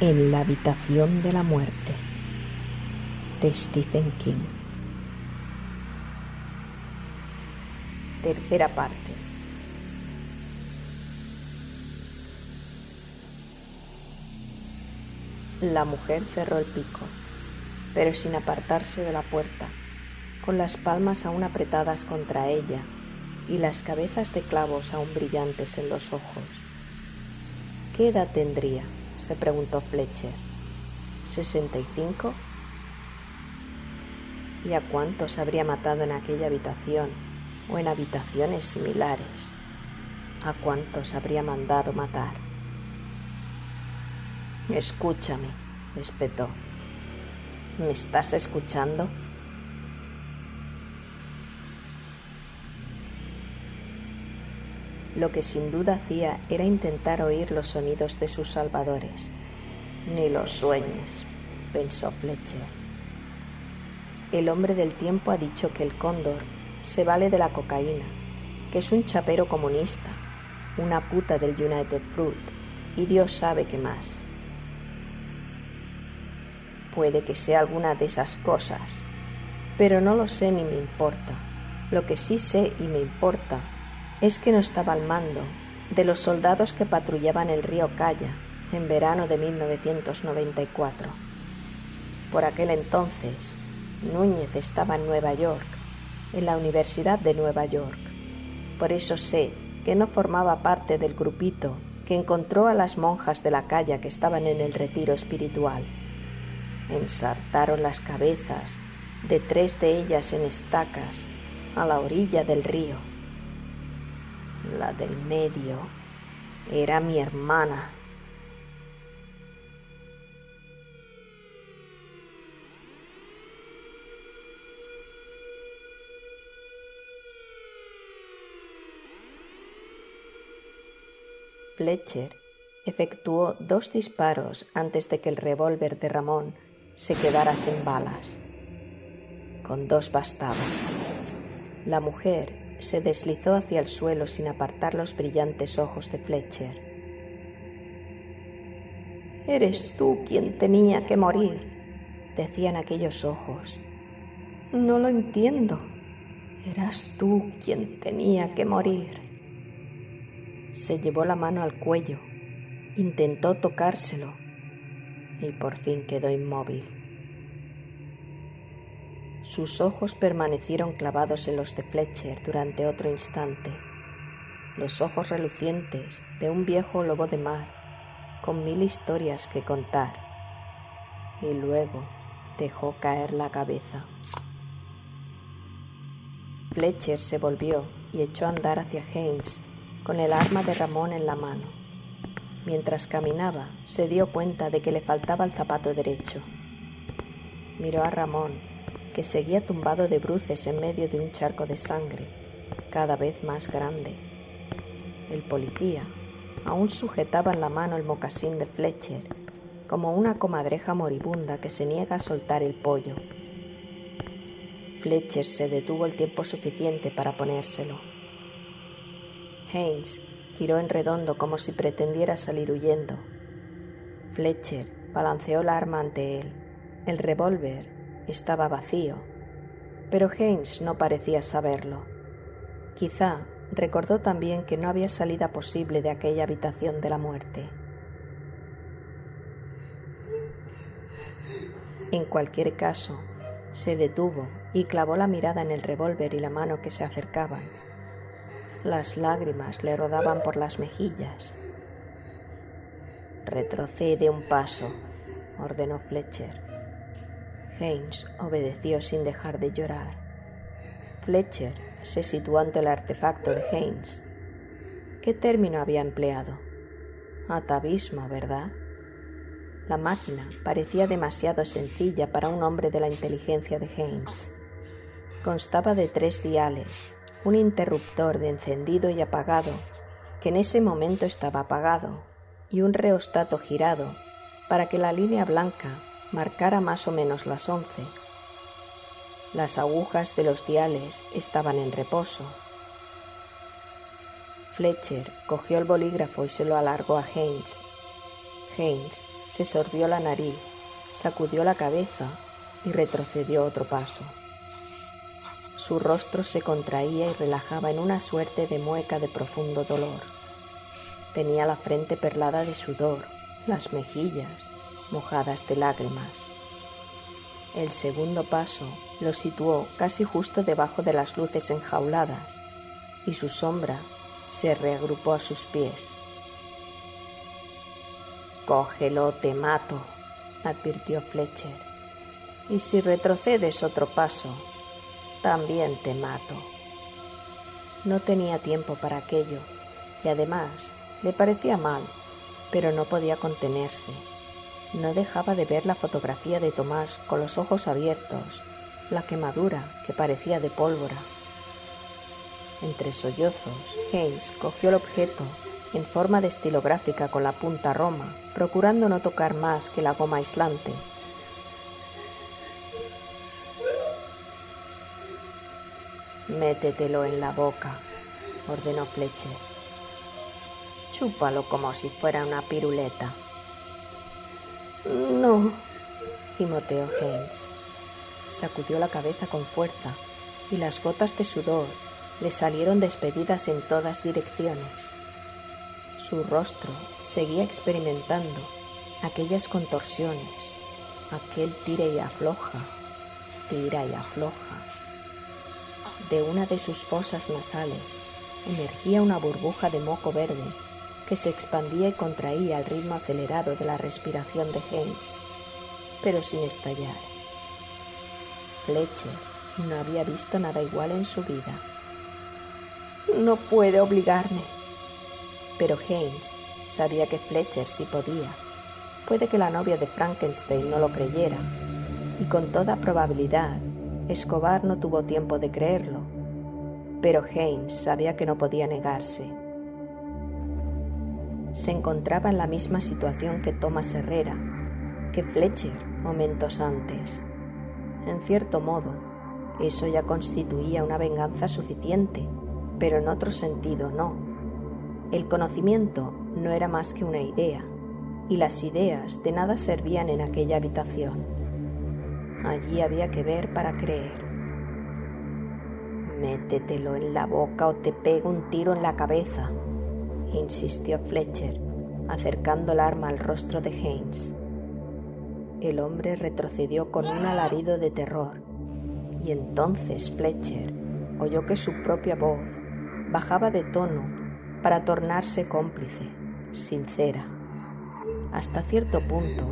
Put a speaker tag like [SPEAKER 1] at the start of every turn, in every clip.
[SPEAKER 1] En la habitación de la muerte, de Stephen King. Tercera parte. La mujer cerró el pico, pero sin apartarse de la puerta, con las palmas aún apretadas contra ella y las cabezas de clavos aún brillantes en los ojos. ¿Qué edad tendría?, se preguntó Fletcher. ¿65? ¿Y a cuántos habría matado en aquella habitación o en habitaciones similares? ¿A cuántos habría mandado matar? Escúchame, espetó. ¿Me estás escuchando? Lo que sin duda hacía era intentar oír los sonidos de sus salvadores. Ni los sueñes, pensó Fletcher. El hombre del tiempo ha dicho que el cóndor se vale de la cocaína, que es un chapero comunista, una puta del United Fruit, y Dios sabe qué más. Puede que sea alguna de esas cosas, pero no lo sé ni me importa. Lo que sí sé y me importa es que no estaba al mando de los soldados que patrullaban el río Caya en verano de 1994. Por aquel entonces, Núñez estaba en Nueva York, en la Universidad de Nueva York. Por eso sé que no formaba parte del grupito que encontró a las monjas de la Caya que estaban en el retiro espiritual. Ensartaron las cabezas de 3 de ellas en estacas a la orilla del río. La del medio era mi hermana. Fletcher efectuó 2 disparos antes de que el revólver de Ramón se quedara sin balas. Con 2 bastaba. La mujer se deslizó hacia el suelo sin apartar los brillantes ojos de Fletcher. «Eres tú quien tenía que morir», decían aquellos ojos. «No lo entiendo. Eras tú quien tenía que morir». Se llevó la mano al cuello, intentó tocárselo y por fin quedó inmóvil. Sus ojos permanecieron clavados en los de Fletcher durante otro instante, los ojos relucientes de un viejo lobo de mar con 1000 historias que contar, y luego dejó caer la cabeza. Fletcher se volvió y echó a andar hacia Haynes con el arma de Ramón en la mano. Mientras caminaba, se dio cuenta de que le faltaba el zapato derecho. Miró a Ramón, que seguía tumbado de bruces en medio de un charco de sangre, cada vez más grande. El policía aún sujetaba en la mano el mocasín de Fletcher, como una comadreja moribunda que se niega a soltar el pollo. Fletcher se detuvo el tiempo suficiente para ponérselo. Haynes giró en redondo como si pretendiera salir huyendo. Fletcher balanceó la arma ante él. El revólver estaba vacío, pero Haynes no parecía saberlo. Quizá recordó también que no había salida posible de aquella habitación de la muerte. En cualquier caso, se detuvo y clavó la mirada en el revólver y la mano que se acercaban. Las lágrimas le rodaban por las mejillas. «Retrocede un paso», ordenó Fletcher. Haynes obedeció sin dejar de llorar. Fletcher se situó ante el artefacto de Haynes. ¿Qué término había empleado? Atavismo, ¿verdad? La máquina parecía demasiado sencilla para un hombre de la inteligencia de Haynes. Constaba de 3 diales, un interruptor de encendido y apagado, que en ese momento estaba apagado, y un reostato girado para que la línea blanca marcara más o menos las 11. Las agujas de los diales estaban en reposo. Fletcher cogió el bolígrafo y se lo alargó a Haynes. Haynes Se sorbió la nariz, sacudió la cabeza y retrocedió otro paso. Su rostro se contraía y relajaba en una suerte de mueca de profundo dolor. Tenía la frente perlada de sudor, las mejillas mojadas de lágrimas. El segundo paso lo situó casi justo debajo de las luces enjauladas y su sombra se reagrupó a sus pies. «Cógelo, te mato», advirtió Fletcher. «Y si retrocedes otro paso, también te mato». No tenía tiempo para aquello y además le parecía mal, pero no podía contenerse. No dejaba de ver la fotografía de Tomás con los ojos abiertos, la quemadura que parecía de pólvora. Entre sollozos, Haynes cogió el objeto en forma de estilográfica con la punta roma, procurando no tocar más que la goma aislante. «Métetelo en la boca», ordenó Fletcher. «Chúpalo como si fuera una piruleta». «No», gimoteó Haynes. Sacudió la cabeza con fuerza y las gotas de sudor le salieron despedidas en todas direcciones. Su rostro seguía experimentando aquellas contorsiones, aquel tira y afloja, tira y afloja. De una de sus fosas nasales emergía una burbuja de moco verde que se expandía y contraía al ritmo acelerado de la respiración de Haynes, pero sin estallar. Fletcher no había visto nada igual en su vida. «No puede obligarme». Pero Haynes sabía que Fletcher sí podía. Puede que la novia de Frankenstein no lo creyera, y con toda probabilidad Escobar no tuvo tiempo de creerlo, pero Haynes sabía que no podía negarse. Se encontraba en la misma situación que Thomas Herrera, que Fletcher momentos antes. En cierto modo, eso ya constituía una venganza suficiente, pero en otro sentido no. El conocimiento no era más que una idea, y las ideas de nada servían en aquella habitación. Allí había que ver para creer. «Métetelo en la boca o te pego un tiro en la cabeza», insistió Fletcher, acercando el arma al rostro de Haynes. El hombre retrocedió con un alarido de terror, y entonces Fletcher oyó que su propia voz bajaba de tono para tornarse cómplice, sincera. Hasta cierto punto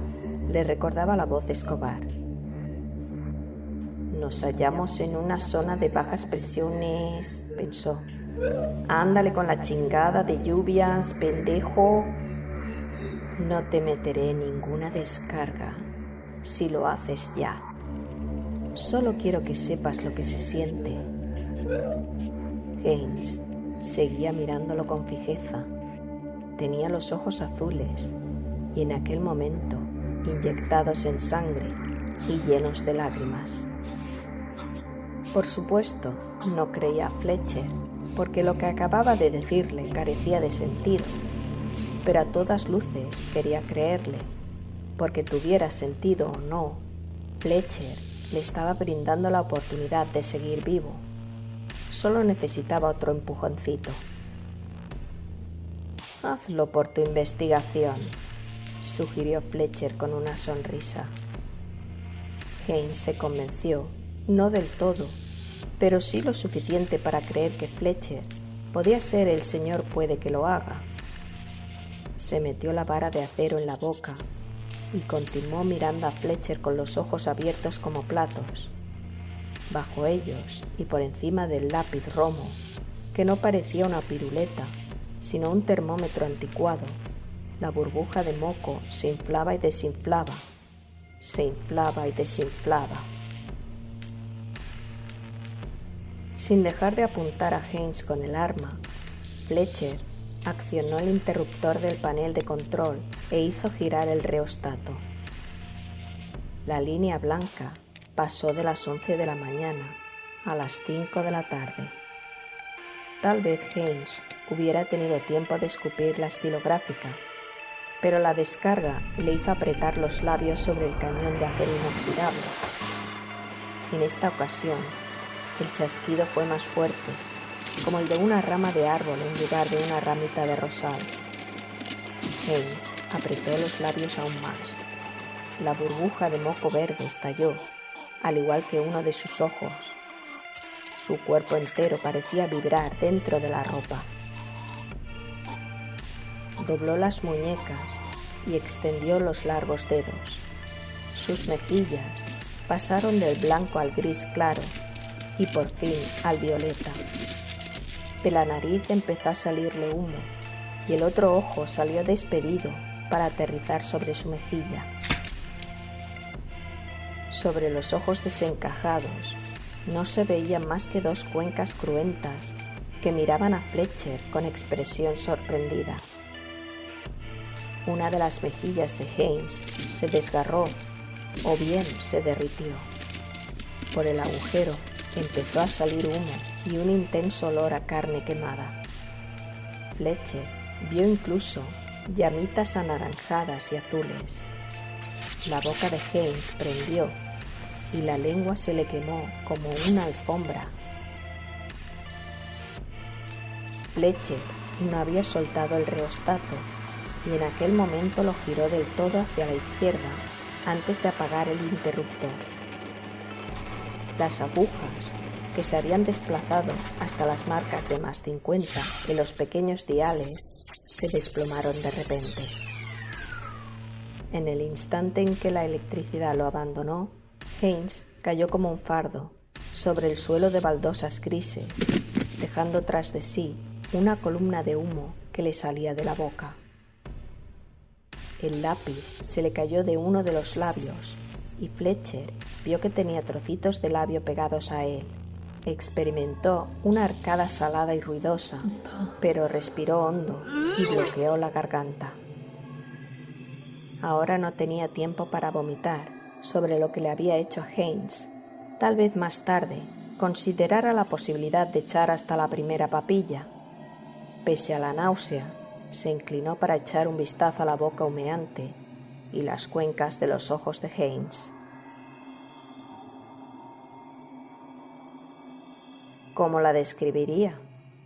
[SPEAKER 1] le recordaba la voz de Escobar. «Nos hallamos en una zona de bajas presiones», pensó. «Ándale con la chingada de lluvias, pendejo». «No te meteré en ninguna descarga si lo haces ya. Solo quiero que sepas lo que se siente». Haynes seguía mirándolo con fijeza. Tenía los ojos azules y en aquel momento inyectados en sangre y llenos de lágrimas. Por supuesto, no creía a Fletcher, porque lo que acababa de decirle carecía de sentido, pero a todas luces quería creerle, porque tuviera sentido o no, Fletcher le estaba brindando la oportunidad de seguir vivo. Solo necesitaba otro empujoncito. «Hazlo por tu investigación», sugirió Fletcher con una sonrisa. Haynes se convenció, no del todo, pero sí lo suficiente para creer que Fletcher podía ser el señor puede que lo haga. Se metió la vara de acero en la boca y continuó mirando a Fletcher con los ojos abiertos como platos. Bajo ellos y por encima del lápiz romo, que no parecía una piruleta, sino un termómetro anticuado, la burbuja de moco se inflaba y desinflaba, se inflaba y desinflaba. Sin dejar de apuntar a Haynes con el arma, Fletcher accionó el interruptor del panel de control e hizo girar el reostato. La línea blanca pasó de las 11 de la mañana a las 5 de la tarde. Tal vez Haynes hubiera tenido tiempo de escupir la estilográfica, pero la descarga le hizo apretar los labios sobre el cañón de acero inoxidable. En esta ocasión, el chasquido fue más fuerte, como el de una rama de árbol en lugar de una ramita de rosal. Haynes apretó los labios aún más. La burbuja de moco verde estalló, al igual que uno de sus ojos. Su cuerpo entero parecía vibrar dentro de la ropa. Dobló las muñecas y extendió los largos dedos. Sus mejillas pasaron del blanco al gris claro y por fin al violeta. De la nariz empezó a salirle humo y el otro ojo salió despedido para aterrizar sobre su mejilla. Sobre los ojos desencajados no se veían más que dos cuencas cruentas que miraban a Fletcher con expresión sorprendida. Una de las mejillas de Haynes se desgarró o bien se derritió. Por el agujero empezó a salir humo y un intenso olor a carne quemada. Fletcher vio incluso llamitas anaranjadas y azules. La boca de Haynes prendió y la lengua se le quemó como una alfombra. Fletcher no había soltado el rheostato y en aquel momento lo giró del todo hacia la izquierda antes de apagar el interruptor. Las agujas, que se habían desplazado hasta las marcas de más 50 en los pequeños diales, se desplomaron de repente. En el instante en que la electricidad lo abandonó, Haynes cayó como un fardo sobre el suelo de baldosas grises, dejando tras de sí una columna de humo que le salía de la boca. El lápiz se le cayó de uno de los labios y Fletcher vio que tenía trocitos de labio pegados a él. Experimentó una arcada salada y ruidosa, pero respiró hondo y bloqueó la garganta. Ahora no tenía tiempo para vomitar sobre lo que le había hecho a Haynes. Tal vez más tarde considerara la posibilidad de echar hasta la primera papilla. Pese a la náusea, se inclinó para echar un vistazo a la boca humeante y las cuencas de los ojos de Haynes. ¿Cómo la describiría?,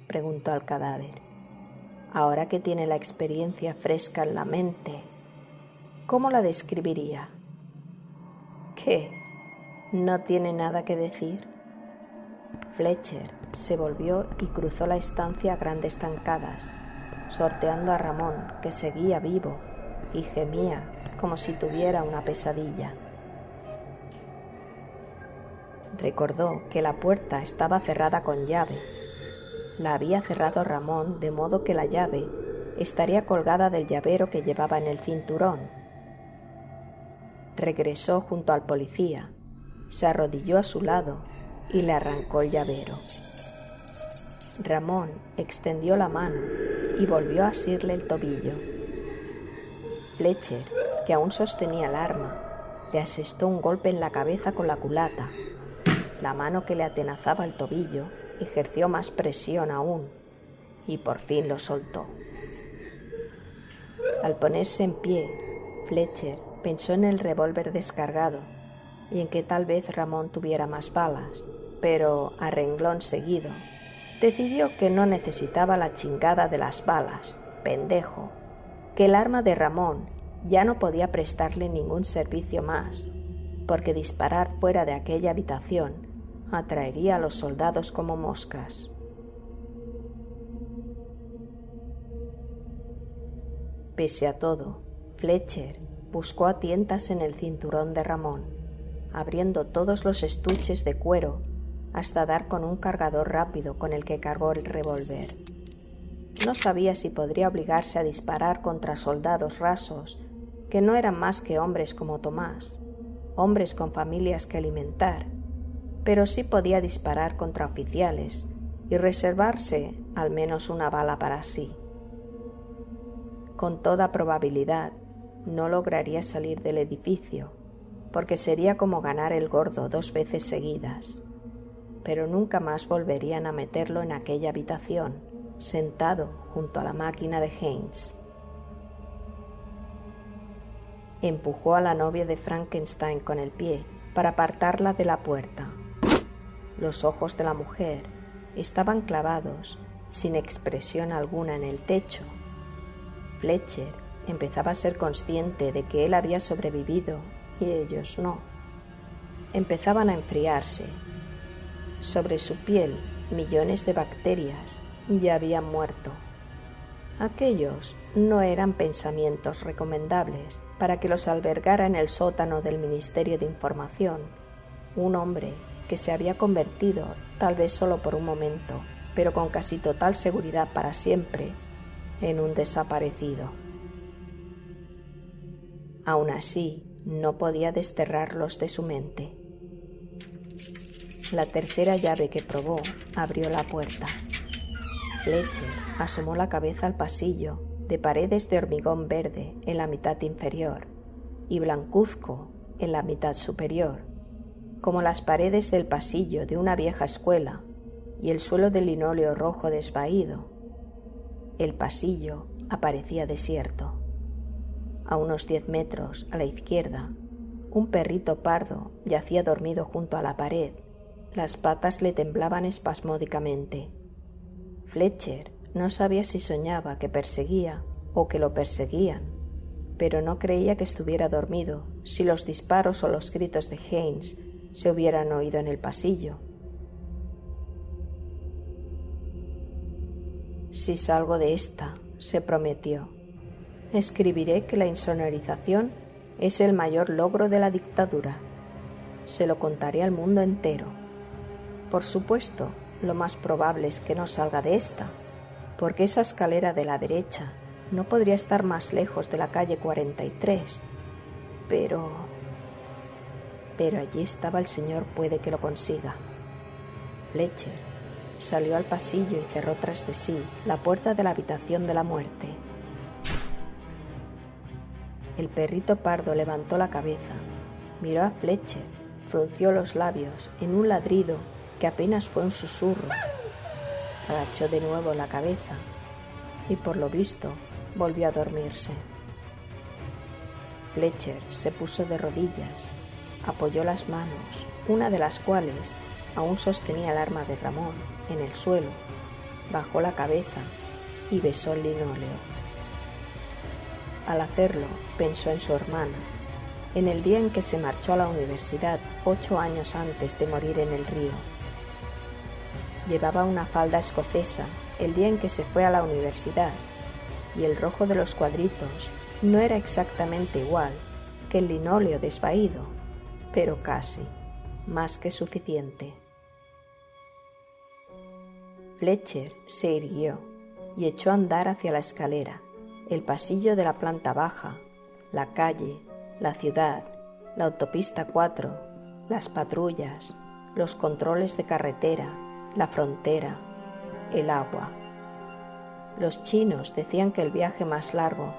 [SPEAKER 1] preguntó al cadáver. Ahora que tiene la experiencia fresca en la mente, ¿cómo la describiría? ¿Qué? ¿No tiene nada que decir? Fletcher se volvió y cruzó la estancia a grandes zancadas, sorteando a Ramón, que seguía vivo y gemía como si tuviera una pesadilla. Recordó que la puerta estaba cerrada con llave. La había cerrado Ramón de modo que la llave estaría colgada del llavero que llevaba en el cinturón. Regresó junto al policía, se arrodilló a su lado y le arrancó el llavero. Ramón extendió la mano y volvió a asirle el tobillo. Fletcher, que aún sostenía el arma, le asestó un golpe en la cabeza con la culata. La mano que le atenazaba el tobillo ejerció más presión aún y por fin lo soltó. Al ponerse en pie, Fletcher pensó en el revólver descargado y en que tal vez Ramón tuviera más balas, pero a renglón seguido decidió que no necesitaba la chingada de las balas, pendejo, que el arma de Ramón ya no podía prestarle ningún servicio más, porque disparar fuera de aquella habitación atraería a los soldados como moscas. Pese a todo, Fletcher buscó a tientas en el cinturón de Ramón, abriendo todos los estuches de cuero hasta dar con un cargador rápido con el que cargó el revólver. No sabía si podría obligarse a disparar contra soldados rasos que no eran más que hombres como Tomás, hombres con familias que alimentar, pero sí podía disparar contra oficiales y reservarse al menos una bala para sí. Con toda probabilidad, no lograría salir del edificio, porque sería como ganar el gordo 2 veces seguidas, pero nunca más volverían a meterlo en aquella habitación, sentado junto a la máquina de Haynes. Empujó a la novia de Frankenstein con el pie para apartarla de la puerta. Los ojos de la mujer estaban clavados, sin expresión alguna, en el techo. Fletcher empezaba a ser consciente de que él había sobrevivido y ellos no. Empezaban a enfriarse. Sobre su piel, millones de bacterias ya habían muerto. Aquellos no eran pensamientos recomendables para que los albergara en el sótano del Ministerio de Información un hombre que se había convertido, tal vez solo por un momento, pero con casi total seguridad para siempre, en un desaparecido. Aún así, no podía desterrarlos de su mente. La tercera llave que probó abrió la puerta. Fletcher asomó la cabeza al pasillo, de paredes de hormigón verde en la mitad inferior y blancuzco en la mitad superior, como las paredes del pasillo de una vieja escuela y el suelo de linóleo rojo desvaído. El pasillo aparecía desierto. A unos 10 metros a la izquierda, un perrito pardo yacía dormido junto a la pared. Las patas le temblaban espasmódicamente. Fletcher no sabía si soñaba que perseguía o que lo perseguían, pero no creía que estuviera dormido si los disparos o los gritos de Haynes se hubieran oído en el pasillo. Si salgo de esta, se prometió, escribiré que la insonorización es el mayor logro de la dictadura. Se lo contaré al mundo entero. Por supuesto, lo más probable es que no salga de esta, porque esa escalera de la derecha no podría estar más lejos de la calle 43. Pero allí estaba el señor puede que lo consiga. Fletcher salió al pasillo y cerró tras de sí la puerta de la habitación de la muerte. El perrito pardo levantó la cabeza, miró a Fletcher, frunció los labios en un ladrido que apenas fue un susurro. Agachó de nuevo la cabeza y, por lo visto, volvió a dormirse. Fletcher se puso de rodillas, apoyó las manos, una de las cuales aún sostenía el arma de Ramón, en el suelo, bajó la cabeza y besó el linóleo. Al hacerlo, pensó en su hermana, en el día en que se marchó a la universidad 8 años antes de morir en el río. Llevaba una falda escocesa el día en que se fue a la universidad, y el rojo de los cuadritos no era exactamente igual que el linóleo desvaído, pero casi, más que suficiente. Fletcher se irguió y echó a andar hacia la escalera, el pasillo de la planta baja, la calle, la ciudad, la autopista 4, las patrullas, los controles de carretera, la frontera, el agua. Los chinos decían que el viaje más largo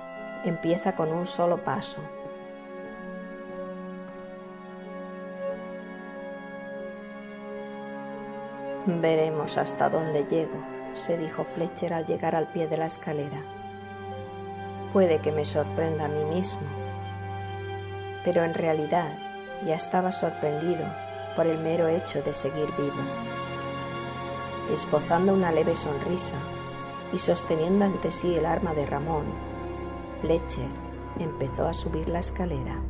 [SPEAKER 1] empieza con un solo paso. Veremos hasta dónde llego, se dijo Fletcher al llegar al pie de la escalera. Puede que me sorprenda a mí mismo, pero en realidad ya estaba sorprendido por el mero hecho de seguir vivo. Esbozando una leve sonrisa y sosteniendo ante sí el arma de Ramón, Fletcher empezó a subir la escalera.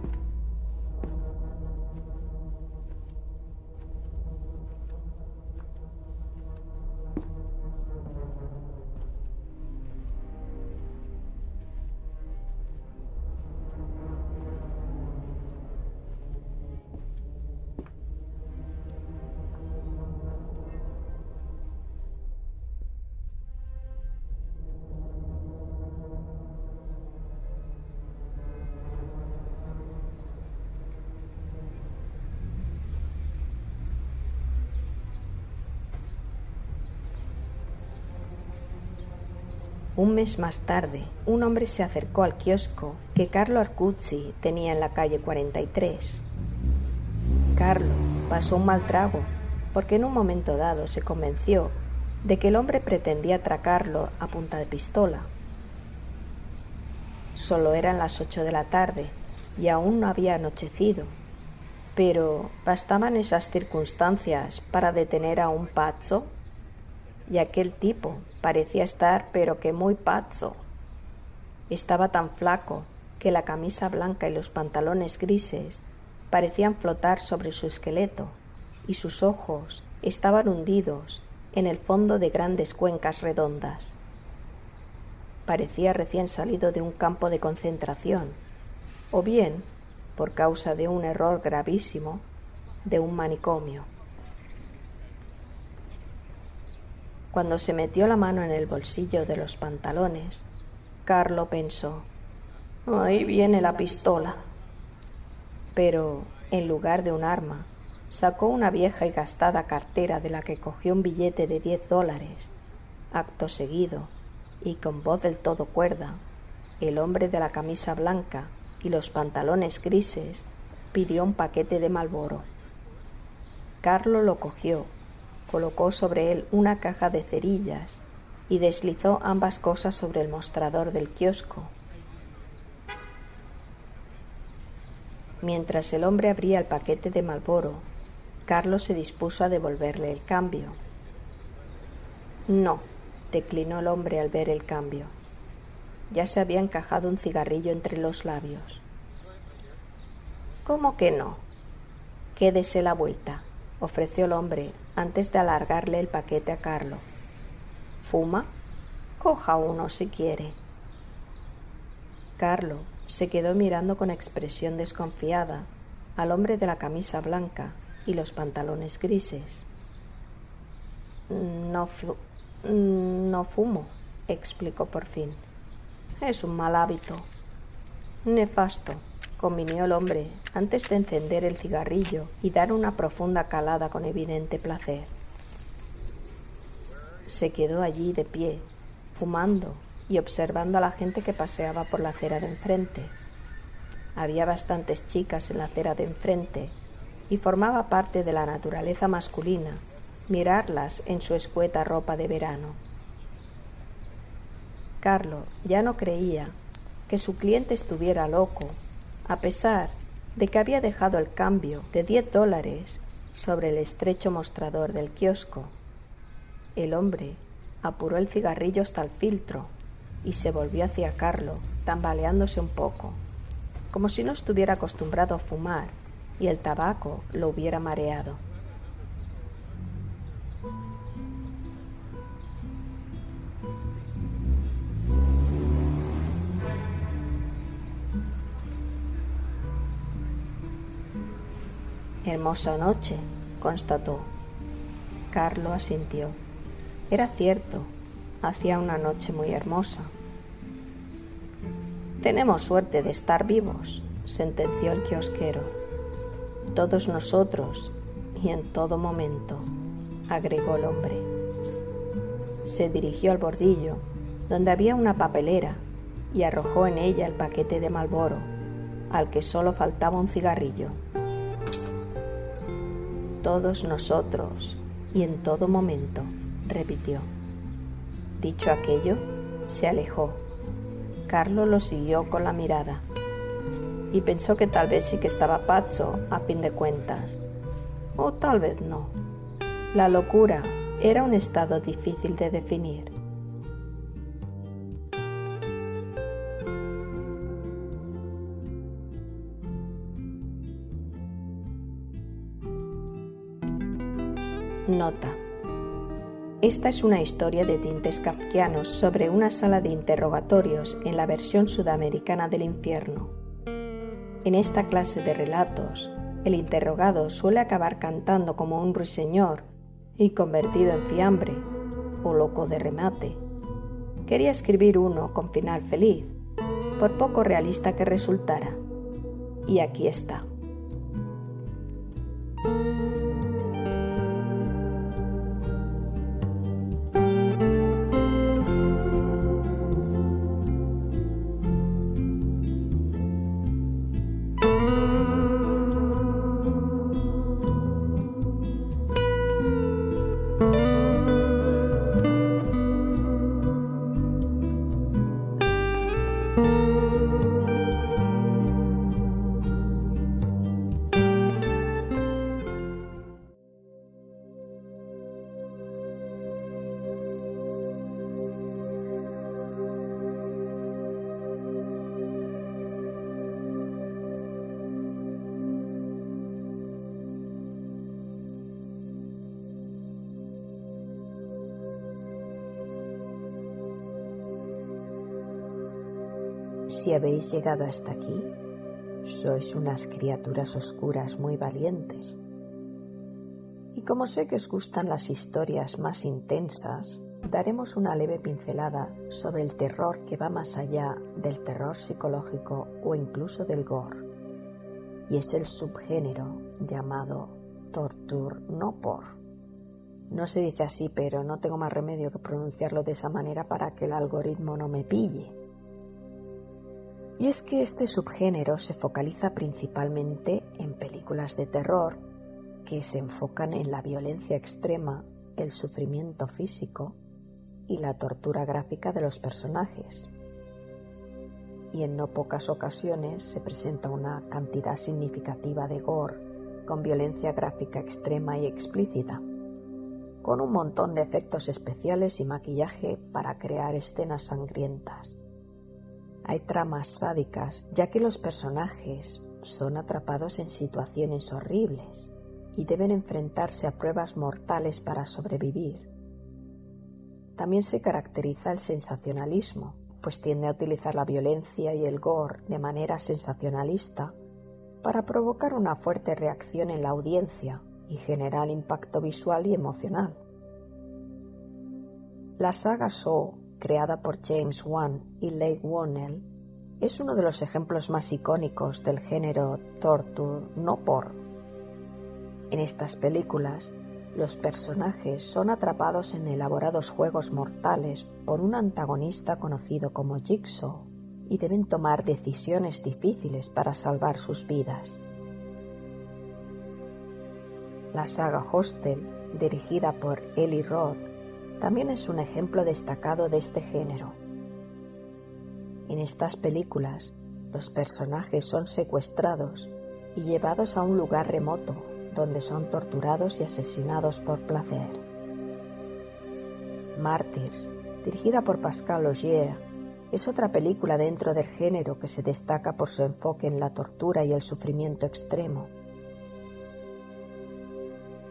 [SPEAKER 1] Un mes más tarde, un hombre se acercó al kiosco que Carlo Arcuzzi tenía en la calle 43. Carlo pasó un mal trago porque en un momento dado se convenció de que el hombre pretendía atracarlo a punta de pistola. Solo eran las 8 de la tarde y aún no había anochecido. Pero ¿bastaban esas circunstancias para detener a un pazzo? Y aquel tipo parecía estar pero que muy pazzo. Estaba tan flaco que la camisa blanca y los pantalones grises parecían flotar sobre su esqueleto, y sus ojos estaban hundidos en el fondo de grandes cuencas redondas. Parecía recién salido de un campo de concentración, o bien, por causa de un error gravísimo, de un manicomio. Cuando se metió la mano en el bolsillo de los pantalones, Carlo pensó: «Ahí viene la pistola». Pero, en lugar de un arma, sacó una vieja y gastada cartera de la que cogió un billete de $10. Acto seguido, y con voz del todo cuerda, el hombre de la camisa blanca y los pantalones grises pidió un paquete de Marlboro. Carlo lo cogió, colocó sobre él una caja de cerillas y deslizó ambas cosas sobre el mostrador del kiosco. Mientras el hombre abría el paquete de Marlboro, Carlo se dispuso a devolverle el cambio. «No», declinó el hombre al ver el cambio. Ya se había encajado un cigarrillo entre los labios. «¿Cómo que no? Quédese la vuelta», ofreció el hombre antes de alargarle el paquete a Carlo. «¿Fuma? Coja uno si quiere». Carlo se quedó mirando con expresión desconfiada al hombre de la camisa blanca y los pantalones grises. No fumo», explicó por fin. «Es un mal hábito». «Nefasto», convinió el hombre antes de encender el cigarrillo y dar una profunda calada con evidente placer. Se quedó allí de pie, fumando y observando a la gente que paseaba por la acera de enfrente. Había bastantes chicas en la acera de enfrente y formaba parte de la naturaleza masculina mirarlas en su escueta ropa de verano. Carlo ya no creía que su cliente estuviera loco, a pesar de que había dejado el cambio de $10 sobre el estrecho mostrador del kiosco. El hombre apuró el cigarrillo hasta el filtro y se volvió hacia Carlo, tambaleándose un poco, como si no estuviera acostumbrado a fumar y el tabaco lo hubiera mareado. «Hermosa noche», constató. Carlo asintió. Era cierto, hacía una noche muy hermosa. «Tenemos suerte de estar vivos», sentenció el kiosquero. «Todos nosotros y en todo momento», agregó el hombre. Se dirigió al bordillo, donde había una papelera, y arrojó en ella el paquete de Marlboro, al que solo faltaba un cigarrillo. «Todos nosotros y en todo momento», repitió. Dicho aquello, se alejó. Carlo lo siguió con la mirada y pensó que tal vez sí que estaba pazzo a fin de cuentas, o tal vez no. La locura era un estado difícil de definir. Nota. Esta es una historia de tintes kafkianos sobre una sala de interrogatorios en la versión sudamericana del infierno. En esta clase de relatos, el interrogado suele acabar cantando como un ruiseñor y convertido en fiambre, o loco de remate. Quería escribir uno con final feliz, por poco realista que resultara, y aquí está. Si habéis llegado hasta aquí, sois unas criaturas oscuras muy valientes. Y como sé que os gustan las historias más intensas, daremos una leve pincelada sobre el terror que va más allá del terror psicológico o incluso del gore, y es el subgénero llamado torture no por. No se dice así, pero no tengo más remedio que pronunciarlo de esa manera para que el algoritmo no me pille. Y es que este subgénero se focaliza principalmente en películas de terror que se enfocan en la violencia extrema, el sufrimiento físico y la tortura gráfica de los personajes. Y en no pocas ocasiones se presenta una cantidad significativa de gore con violencia gráfica extrema y explícita, con un montón de efectos especiales y maquillaje para crear escenas sangrientas. Hay tramas sádicas, ya que los personajes son atrapados en situaciones horribles y deben enfrentarse a pruebas mortales para sobrevivir. También se caracteriza el sensacionalismo, pues tiende a utilizar la violencia y el gore de manera sensacionalista para provocar una fuerte reacción en la audiencia y generar impacto visual y emocional. La saga Saw, creada por James Wan y Leigh Whannell, es uno de los ejemplos más icónicos del género torture no por. En estas películas, los personajes son atrapados en elaborados juegos mortales por un antagonista conocido como Jigsaw y deben tomar decisiones difíciles para salvar sus vidas. La saga Hostel, dirigida por Eli Roth, también es un ejemplo destacado de este género. En estas películas, los personajes son secuestrados y llevados a un lugar remoto donde son torturados y asesinados por placer. Mártires, dirigida por Pascal Laugier, es otra película dentro del género que se destaca por su enfoque en la tortura y el sufrimiento extremo.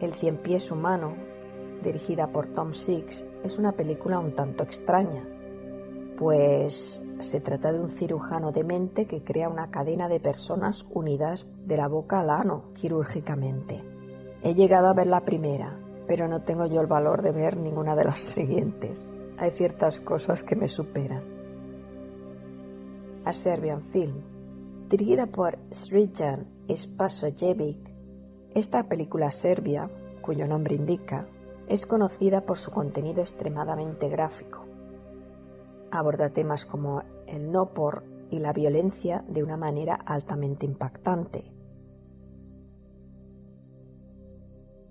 [SPEAKER 1] El Cien pies humano, dirigida por Tom Six, es una película un tanto extraña, pues se trata de un cirujano demente que crea una cadena de personas unidas de la boca al ano quirúrgicamente. He llegado a ver la primera, pero no tengo yo el valor de ver ninguna de las siguientes. Hay ciertas cosas que me superan. A Serbian Film, dirigida por Srđan Spasojević. Esta película serbia, cuyo nombre indica, es conocida por su contenido extremadamente gráfico. Aborda temas como el no por y la violencia de una manera altamente impactante.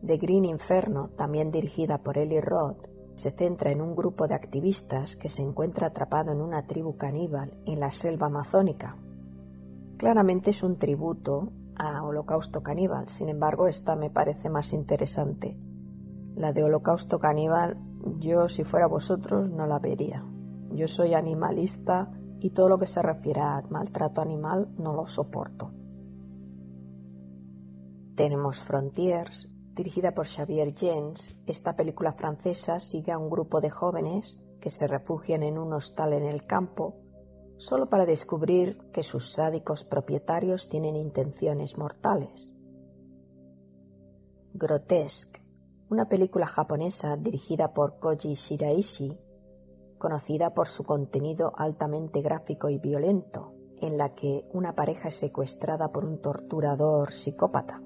[SPEAKER 1] The Green Inferno, también dirigida por Eli Roth, se centra en un grupo de activistas que se encuentra atrapado en una tribu caníbal en la selva amazónica. Claramente es un tributo a Holocausto Caníbal, sin embargo esta me parece más interesante. La de Holocausto Caníbal, yo si fuera vosotros no la vería. Yo soy animalista y todo lo que se refiere a maltrato animal no lo soporto. Tenemos Frontiers, dirigida por Xavier Gens. Esta película francesa sigue a un grupo de jóvenes que se refugian en un hostal en el campo solo para descubrir que sus sádicos propietarios tienen intenciones mortales. Grotesque, una película japonesa dirigida por Koji Shiraishi, conocida por su contenido altamente gráfico y violento, en la que una pareja es secuestrada por un torturador psicópata.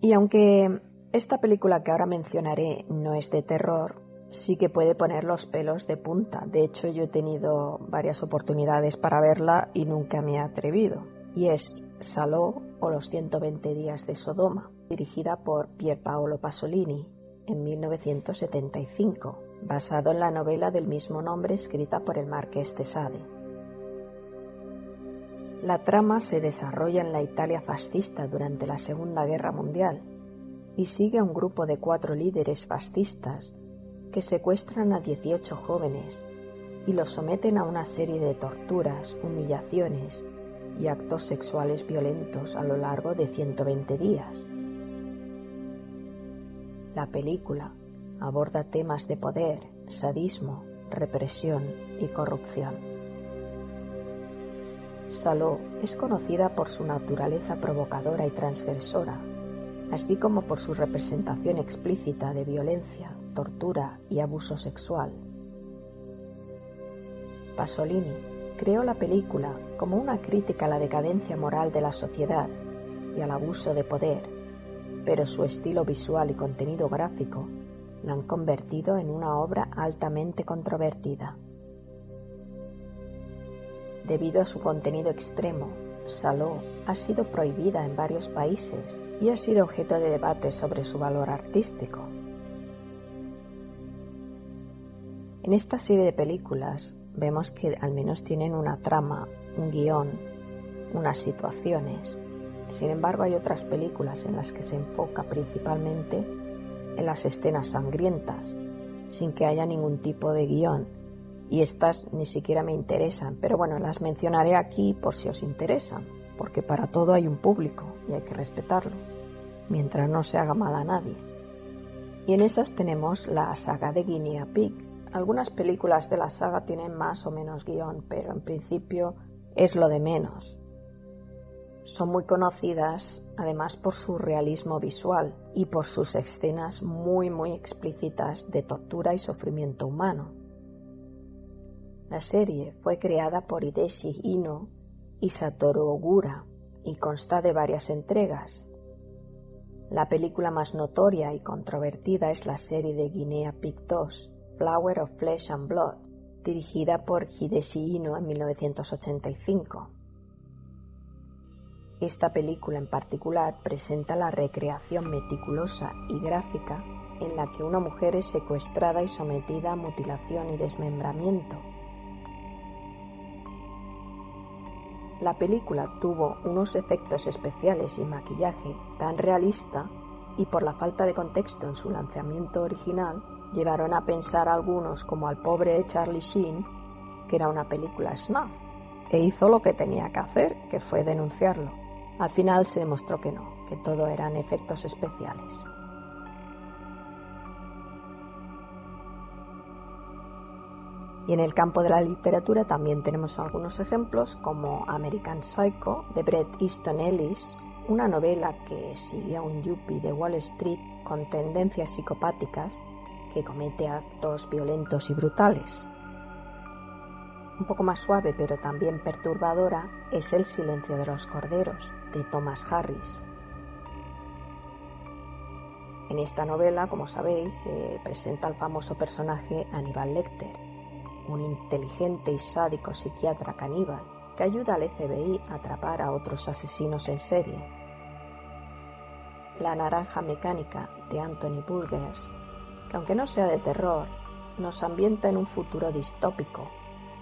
[SPEAKER 1] Y aunque esta película que ahora mencionaré no es de terror, sí que puede poner los pelos de punta. De hecho, yo he tenido varias oportunidades para verla y nunca me he atrevido. Y es Salò o Los 120 días de Sodoma, dirigida por Pier Paolo Pasolini en 1975, basado en la novela del mismo nombre escrita por el Marqués de Sade. La trama se desarrolla en la Italia fascista durante la Segunda Guerra Mundial y sigue a un grupo de 4 líderes fascistas que secuestran a 18 jóvenes y los someten a una serie de torturas, humillaciones y actos sexuales violentos a lo largo de 120 días. La película aborda temas de poder, sadismo represión y corrupción. Saló es conocida por su naturaleza provocadora y transgresora, así como por su representación explícita de violencia, tortura y abuso sexual. Pasolini creó la película como una crítica a la decadencia moral de la sociedad y al abuso de poder, pero su estilo visual y contenido gráfico la han convertido en una obra altamente controvertida. Debido a su contenido extremo, Saló ha sido prohibida en varios países y ha sido objeto de debate sobre su valor artístico. En esta serie de películas vemos que al menos tienen una trama, un guión, unas situaciones. Sin embargo, hay otras películas en las que se enfoca principalmente en las escenas sangrientas, sin que haya ningún tipo de guión, y estas ni siquiera me interesan, pero bueno, las mencionaré aquí por si os interesan, porque para todo hay un público y hay que respetarlo, mientras no se haga mal a nadie. Y en esas tenemos la saga de Guinea Pig. Algunas películas de la saga tienen más o menos guión, pero en principio es lo de menos. Son muy conocidas además por su realismo visual y por sus escenas muy explícitas de tortura y sufrimiento humano. La serie fue creada por Hideshi Anno y Satoru Ogura y consta de varias entregas. La película más notoria y controvertida es la serie de Guinea Pig 2, Flower of Flesh and Blood, dirigida por Hideshi Anno en 1985. Esta película en particular presenta la recreación meticulosa y gráfica en la que una mujer es secuestrada y sometida a mutilación y desmembramiento. La película tuvo unos efectos especiales y maquillaje tan realista y por la falta de contexto en su lanzamiento original llevaron a pensar a algunos como al pobre Charlie Sheen que era una película snuff e hizo lo que tenía que hacer, que fue denunciarlo. Al final se demostró que no, que todo eran efectos especiales. Y en el campo de la literatura también tenemos algunos ejemplos como American Psycho de Bret Easton Ellis, una novela que sigue a un yuppie de Wall Street con tendencias psicopáticas que comete actos violentos y brutales. Un poco más suave pero también perturbadora es El silencio de los corderos de Thomas Harris. En esta novela, como sabéis, se presenta al famoso personaje Hannibal Lecter, un inteligente y sádico psiquiatra caníbal que ayuda al FBI a atrapar a otros asesinos en serie. La naranja mecánica de Anthony Burgess, que aunque no sea de terror, nos ambienta en un futuro distópico.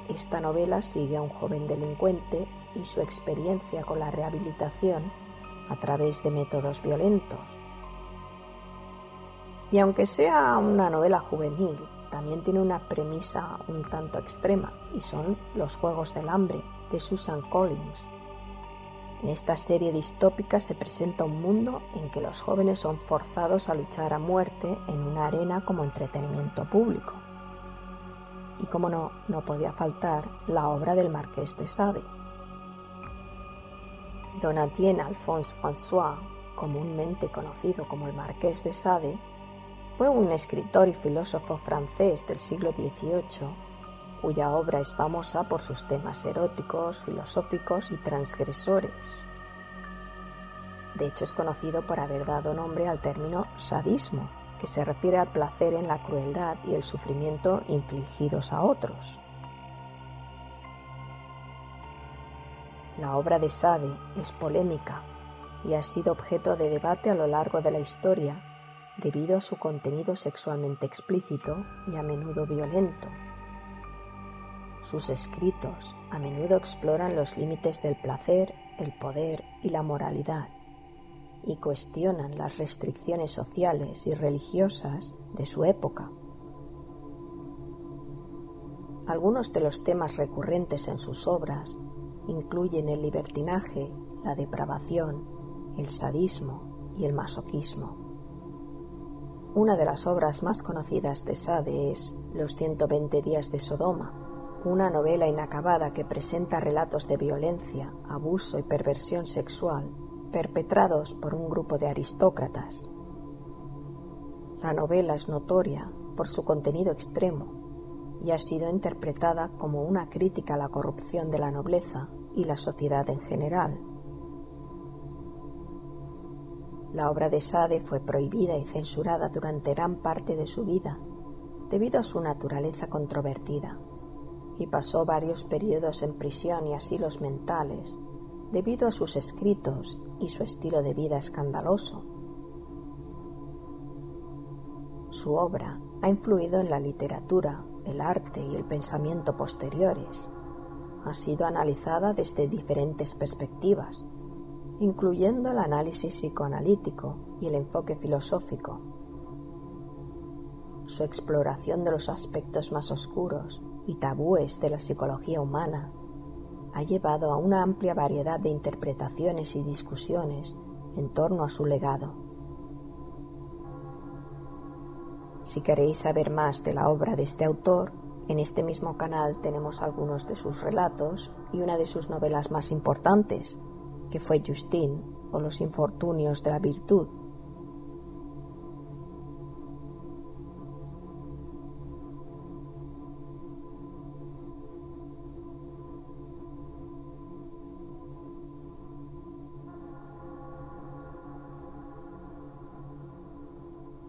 [SPEAKER 1] Esta novela sigue a un joven delincuente y su experiencia con la rehabilitación a través de métodos violentos. Y aunque sea una novela juvenil, también tiene una premisa un tanto extrema y son Los Juegos del Hambre de Susan Collins. En esta serie distópica se presenta un mundo en que los jóvenes son forzados a luchar a muerte en una arena como entretenimiento público. Y como no podía faltar la obra del Marqués de Sade. Donatien Alphonse François, comúnmente conocido como el Marqués de Sade, fue un escritor y filósofo francés del siglo XVIII, cuya obra es famosa por sus temas eróticos, filosóficos y transgresores. De hecho, es conocido por haber dado nombre al término sadismo, que se refiere al placer en la crueldad y el sufrimiento infligidos a otros. La obra de Sade es polémica y ha sido objeto de debate a lo largo de la historia debido a su contenido sexualmente explícito y a menudo violento. Sus escritos a menudo exploran los límites del placer, el poder y la moralidad y cuestionan las restricciones sociales y religiosas de su época. Algunos de los temas recurrentes en sus obras incluyen el libertinaje, la depravación, el sadismo y el masoquismo. Una de las obras más conocidas de Sade es Los 120 días de Sodoma, una novela inacabada que presenta relatos de violencia, abuso y perversión sexual perpetrados por un grupo de aristócratas. La novela es notoria por su contenido extremo y ha sido interpretada como una crítica a la corrupción de la nobleza y la sociedad en general. La obra de Sade fue prohibida y censurada durante gran parte de su vida debido a su naturaleza controvertida, y pasó varios periodos en prisión y asilos mentales debido a sus escritos y su estilo de vida escandaloso. Su obra ha influido en la literatura, el arte y el pensamiento posteriores. Ha sido analizada desde diferentes perspectivas, incluyendo el análisis psicoanalítico y el enfoque filosófico. Su exploración de los aspectos más oscuros y tabúes de la psicología humana ha llevado a una amplia variedad de interpretaciones y discusiones en torno a su legado. Si queréis saber más de la obra de este autor, en este mismo canal tenemos algunos de sus relatos y una de sus novelas más importantes, que fue Justine, o Los infortunios de la virtud.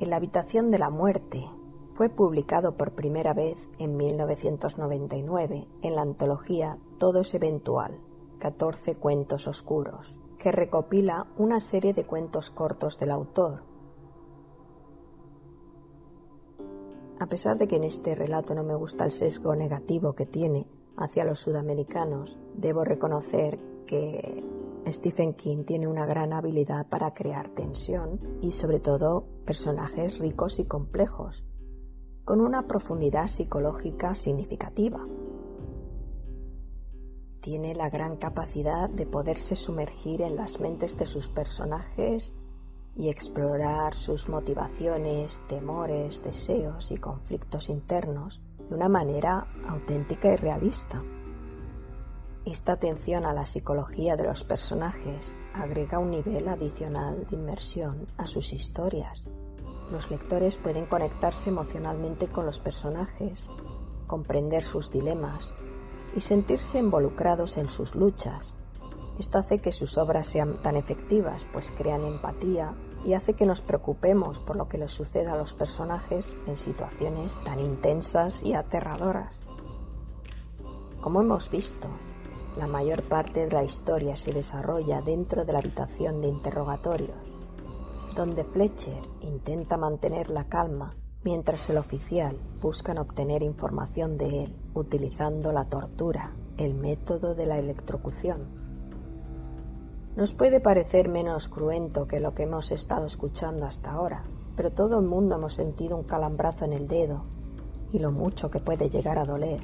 [SPEAKER 1] En la habitación de la muerte fue publicado por primera vez en 1999 en la antología Todo es eventual, 14 cuentos oscuros, que recopila una serie de cuentos cortos del autor. A pesar de que en este relato no me gusta el sesgo negativo que tiene hacia los sudamericanos, debo reconocer que Stephen King tiene una gran habilidad para crear tensión y sobre todo personajes ricos y complejos, con una profundidad psicológica significativa. Tiene la gran capacidad de poderse sumergir en las mentes de sus personajes y explorar sus motivaciones, temores, deseos y conflictos internos de una manera auténtica y realista. Esta atención a la psicología de los personajes agrega un nivel adicional de inmersión a sus historias. Los lectores pueden conectarse emocionalmente con los personajes, comprender sus dilemas y sentirse involucrados en sus luchas. Esto hace que sus obras sean tan efectivas, pues crean empatía y hace que nos preocupemos por lo que les suceda a los personajes en situaciones tan intensas y aterradoras. Como hemos visto, la mayor parte de la historia se desarrolla dentro de la habitación de interrogatorios, donde Fletcher intenta mantener la calma mientras el oficial busca obtener información de él utilizando la tortura, el método de la electrocución. Nos puede parecer menos cruento que lo que hemos estado escuchando hasta ahora, pero todo el mundo hemos sentido un calambrazo en el dedo y lo mucho que puede llegar a doler.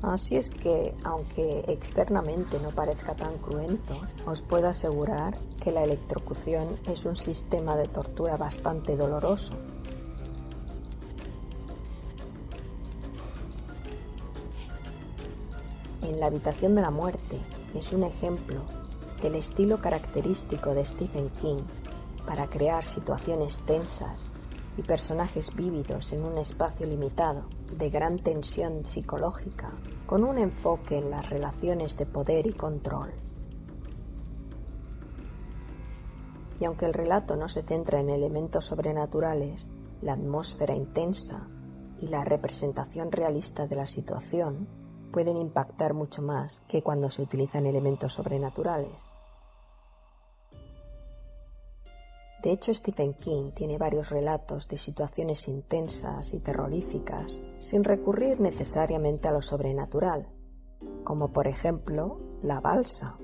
[SPEAKER 1] Así es que, aunque externamente no parezca tan cruento, os puedo asegurar que la electrocución es un sistema de tortura bastante doloroso. En la habitación de la muerte es un ejemplo del estilo característico de Stephen King para crear situaciones tensas y personajes vívidos en un espacio limitado, de gran tensión psicológica, con un enfoque en las relaciones de poder y control. Y aunque el relato no se centra en elementos sobrenaturales, la atmósfera intensa y la representación realista de la situación pueden impactar mucho más que cuando se utilizan elementos sobrenaturales. De hecho, Stephen King tiene varios relatos de situaciones intensas y terroríficas sin recurrir necesariamente a lo sobrenatural, como por ejemplo La balsa.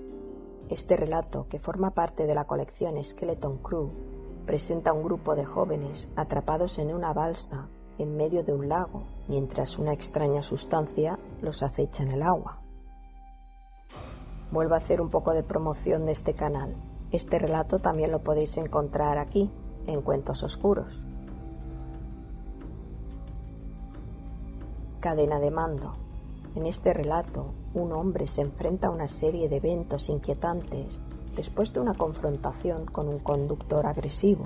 [SPEAKER 1] Este relato, que forma parte de la colección Skeleton Crew, presenta a un grupo de jóvenes atrapados en una balsa en medio de un lago, mientras una extraña sustancia los acecha en el agua. Vuelvo a hacer un poco de promoción de este canal. Este relato también lo podéis encontrar aquí, en Cuentos Oscuros. Cadena de mando. En este relato, un hombre se enfrenta a una serie de eventos inquietantes después de una confrontación con un conductor agresivo.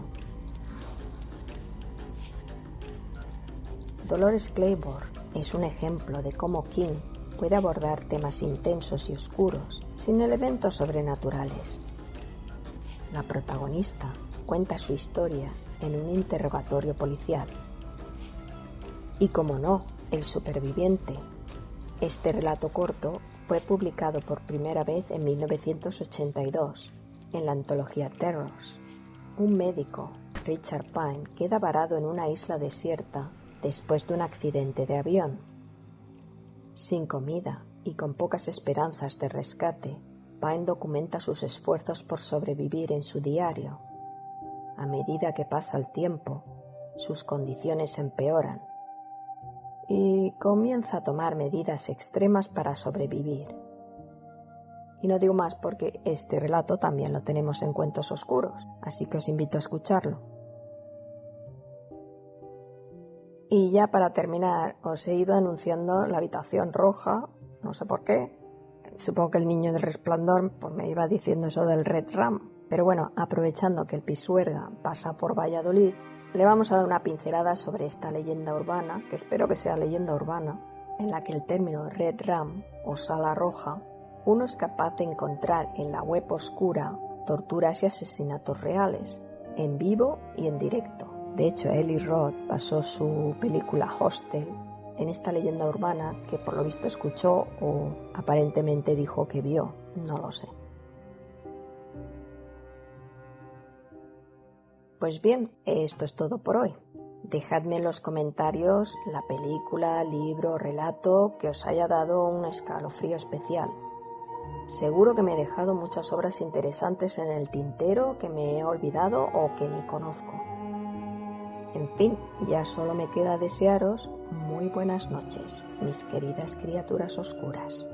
[SPEAKER 1] Dolores Claiborne es un ejemplo de cómo King puede abordar temas intensos y oscuros sin elementos sobrenaturales. La protagonista cuenta su historia en un interrogatorio policial. Y como no, el superviviente. Este relato corto fue publicado por primera vez en 1982 en la antología Terrors. Un médico, Richard Pine, queda varado en una isla desierta después de un accidente de avión. Sin comida y con pocas esperanzas de rescate, Pine documenta sus esfuerzos por sobrevivir en su diario. A medida que pasa el tiempo, sus condiciones empeoran y comienza a tomar medidas extremas para sobrevivir. Y no digo más porque este relato también lo tenemos en Cuentos Oscuros, así que os invito a escucharlo. Y ya para terminar, os he ido anunciando La habitación roja, no sé por qué. Supongo que el niño del resplandor pues me iba diciendo eso del Red Ram. Pero bueno, aprovechando que el Pisuerga pasa por Valladolid, le vamos a dar una pincelada sobre esta leyenda urbana, que espero que sea leyenda urbana, en la que el término Red Ram o sala roja, uno es capaz de encontrar en la web oscura torturas y asesinatos reales, en vivo y en directo. De hecho, Eli Roth basó su película Hostel en esta leyenda urbana que por lo visto escuchó o aparentemente dijo que vio, no lo sé. Pues bien, esto es todo por hoy. Dejadme en los comentarios la película, libro o relato que os haya dado un escalofrío especial. Seguro que me he dejado muchas obras interesantes en el tintero que me he olvidado o que ni conozco. En fin, ya solo me queda desearos muy buenas noches, mis queridas criaturas oscuras.